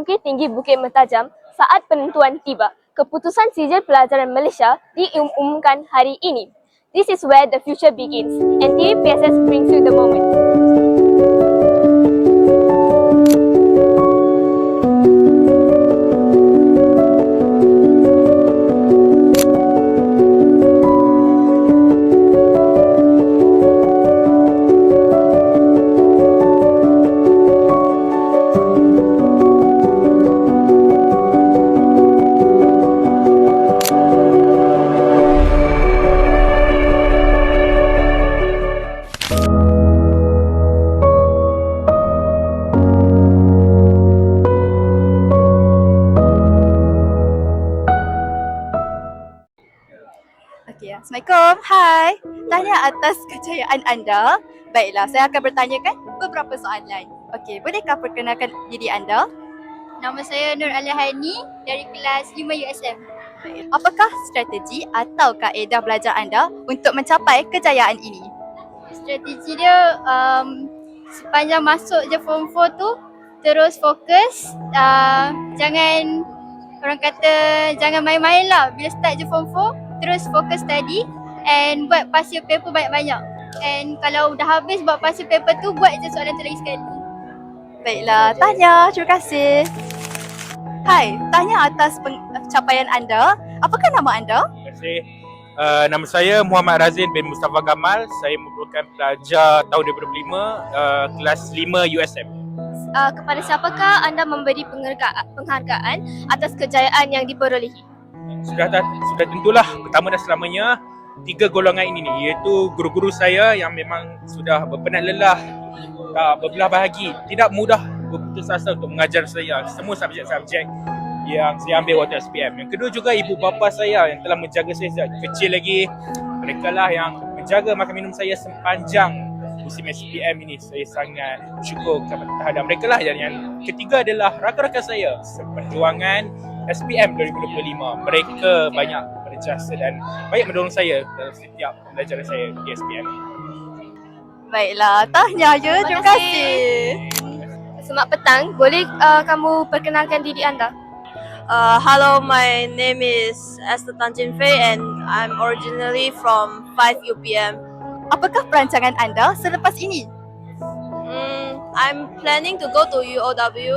Bukit Tinggi Bukit Mertajam, saat penentuan tiba. Keputusan Sijil Pelajaran Malaysia diumumkan hari ini. This is where the future begins, and TVPSS brings you the moment. Assalamualaikum. Hai. Tanya atas kejayaan anda. Baiklah, saya akan bertanyakan beberapa soalan. Okey, bolehkah perkenalkan diri anda? Nama saya Nur Alihani dari kelas 5 USM. Apakah strategi atau kaedah belajar anda untuk mencapai kejayaan ini? Strategi dia sepanjang masuk je form 4 tu terus fokus, jangan, orang kata jangan main-main lah. Bila start je form 4 terus fokus study and buat past year paper banyak-banyak. And kalau dah habis buat past year paper tu, buat je soalan tu lagi sekali. Baiklah, tanya. Terima kasih. Hai, tanya atas pencapaian anda. Apakah nama anda? Terima kasih. Nama saya Muhammad Razin bin Mustafa Gamal. Saya merupakan pelajar tahun 2005, kelas 5 USM. Kepada siapakah anda memberi penghargaan atas kejayaan yang diperolehi? Sudah tentulah pertama dan selamanya 3 golongan ini ni, iaitu guru-guru saya yang memang sudah berpenat lelah, berbelah bahagi, tidak mudah berputus asa untuk mengajar saya semua subjek-subjek yang saya ambil waktu SPM. Yang kedua juga ibu bapa saya yang telah menjaga saya sejak kecil lagi. Mereka lah yang menjaga makan minum saya sepanjang musim SPM ini. Saya sangat bersyukur terhadap mereka lah. Yang ketiga adalah rakan-rakan saya seperjuangan SPM 2025. Mereka banyak berjasa dan banyak mendorong saya dalam setiap pembelajaran saya di SPM. Baiklah, tanya je. Terima kasih. Selamat petang, boleh kamu perkenalkan diri anda? Hello, my name is Esther Tan Jin Fei and I'm originally from 5 UPM. Apakah perancangan anda selepas ini? I'm planning to go to UOW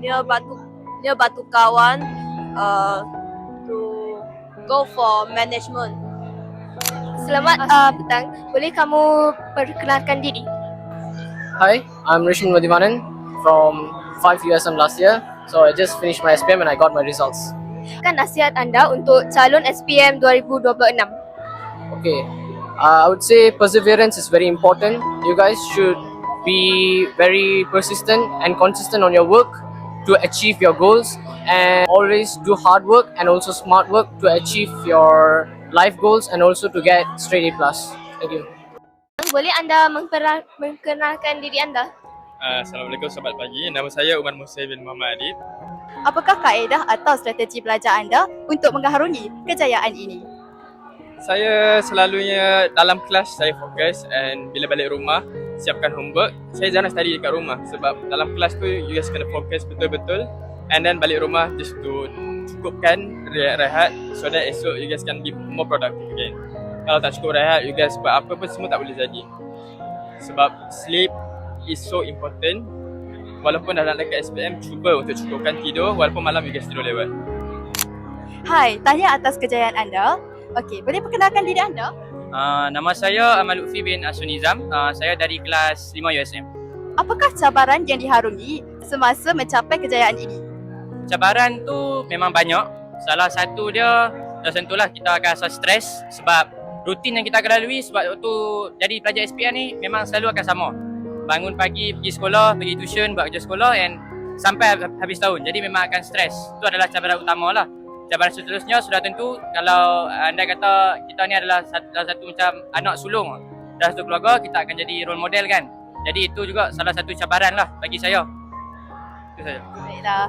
near Batu Kawan to go for management. Selamat petang, boleh kamu perkenalkan diri? Hi, I'm Rishin Wadimanan from 5 USM last year. So I just finished my SPM and I got my results. Kan nasihat anda untuk calon SPM 2026? Okay, I would say perseverance is very important. You guys should be very persistent and consistent on your work to achieve your goals, and always do hard work and also smart work to achieve your life goals and also to get straight A+. Thank you. Boleh anda memperkenalkan diri anda? Assalamualaikum, selamat pagi. Nama saya Umar Musa bin Muhammad Adib. Apakah kaedah atau strategi belajar anda untuk mengharungi kejayaan ini? Saya selalunya dalam kelas saya fokus, and bila balik rumah siapkan homework. Saya jarang study dekat rumah sebab dalam kelas tu you guys kena fokus betul-betul, and then balik rumah just to cukupkan rehat so that esok you guys can be more productive again. Kalau tak cukup rehat, you guys buat apa pun semua tak boleh jadi. Sebab sleep is so important. Walaupun dah nak dekat SPM, cuba untuk cukupkan tidur walaupun malam you guys tidur lewat. Hai, tanya atas kejayaan anda. Okey, boleh perkenalkan diri anda? Nama saya Ahmad Lutfi bin Asunizam. Saya dari kelas 5 USM. Apakah cabaran yang diharungi semasa mencapai kejayaan ini? Cabaran tu memang banyak. Salah satu dia, dah tentulah kita akan rasa stres sebab rutin yang kita akan lalui sebab waktu jadi pelajar SPM ni memang selalu akan sama. Bangun pagi, pergi sekolah, pergi tuition, buat kerja sekolah and sampai habis tahun. Jadi memang akan stres. Itu adalah cabaran utama lah. Cabaran seterusnya sudah tentu kalau anda kata kita ni adalah salah satu macam anak sulung dalam satu keluarga, kita akan jadi role model kan. Jadi itu juga salah satu cabaran lah bagi saya. Itu saja. Baiklah.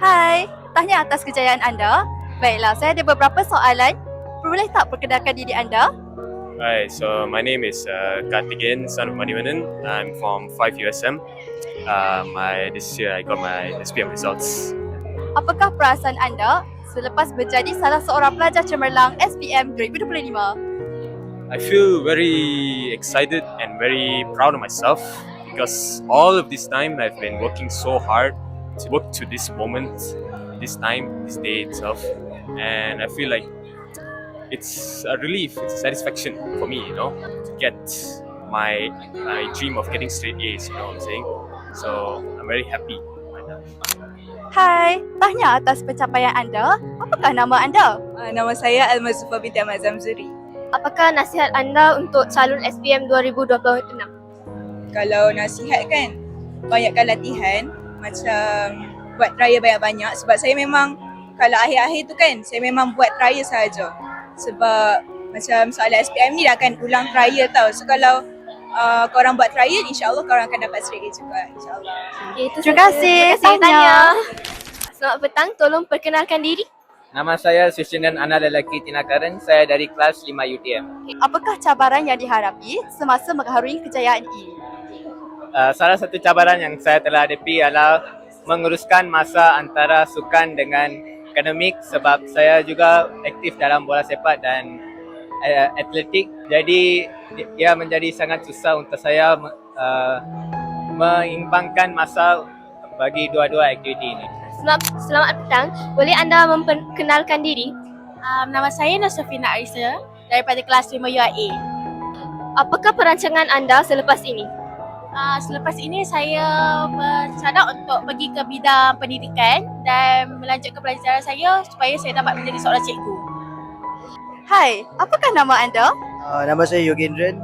Hai, tanya atas kejayaan anda. Baiklah, saya ada beberapa soalan. Boleh tak perkenalkan diri anda? Hi, so my name is Kartigen, son of Manivanan. I'm from 5 USM. This year I got my SPM results. Apakah perasaan anda selepas menjadi salah seorang pelajar cemerlang SPM 2025? I feel very excited and very proud of myself because all of this time I've been working so hard to work to this moment, this time, this day itself, and I feel like it's a relief, it's a satisfaction for me, to get my dream of getting straight A's, you know what I'm saying? So I'm very happy right now. Hai, tahniah atas pencapaian anda. Apakah nama anda? Nama saya Almazufa binti Ahmad Zamzuri. Apakah nasihat anda untuk calon SPM 2026? Kalau nasihat kan, banyakkan latihan, macam buat trial banyak-banyak sebab saya memang kalau akhir-akhir tu kan, saya memang buat trial sahaja. Sebab macam soalan SPM ni dah akan ulang trial tau. So kalau korang buat trial, insyaAllah korang akan dapat straight A juga, insyaAllah. Okay, Terima kasih, Tahniah. Tanya. Selamat petang, tolong perkenalkan diri. Nama saya Sushinan Ana Lelaki Tinakaran. Saya dari kelas 5 UTM. Apakah cabaran yang dihadapi semasa mengharungi kejayaan ini? Salah satu cabaran yang saya telah hadapi adalah menguruskan masa antara sukan dengan akademik sebab saya juga aktif dalam bola sepak dan atletik. Jadi ia menjadi sangat susah untuk saya mengimbangkan masa bagi dua-dua aktiviti ini. Selamat petang, boleh anda memperkenalkan diri? Nama saya Nosafina Arisa daripada kelas 5 UIA. Apakah perancangan anda selepas ini? Selepas ini saya berencana untuk pergi ke bidang pendidikan dan melanjutkan pelajaran saya supaya saya dapat menjadi seorang cikgu. Hai, apakah nama anda? Nama saya Yogendran.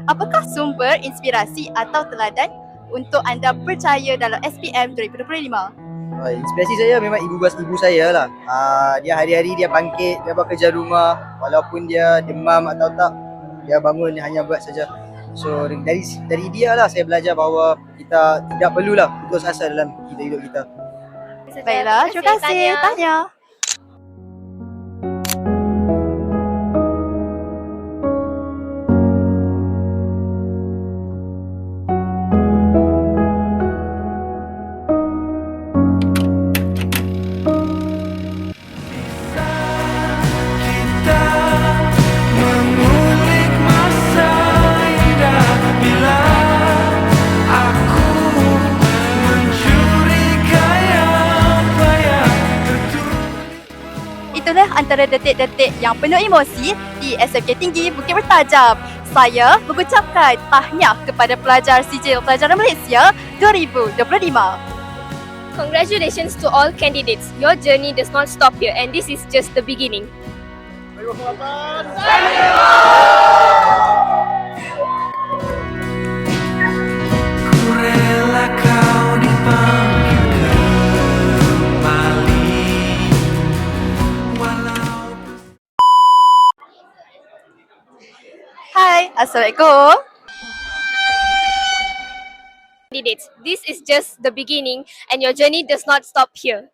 Apakah sumber inspirasi atau teladan untuk anda percaya dalam SPM 2025? Inspirasi saya memang ibu saya lah. Dia hari-hari dia bangkit, dia buat kerja rumah walaupun dia demam atau tak, dia bangun dia hanya buat saja. So dari dia lah saya belajar bahawa kita tidak perlulah putus asa dalam hidup kita. Baiklah, terima kasih. Tanya. Itulah antara detik-detik yang penuh emosi di SMK Tinggi Bukit Bertajam. Saya mengucapkan tahniah kepada pelajar Sijil Pelajaran Malaysia 2025. Congratulations to all candidates. Your journey does not stop here and this is just the beginning. Hai, Assalamualaikum. Candidates, this is just the beginning and your journey does not stop here.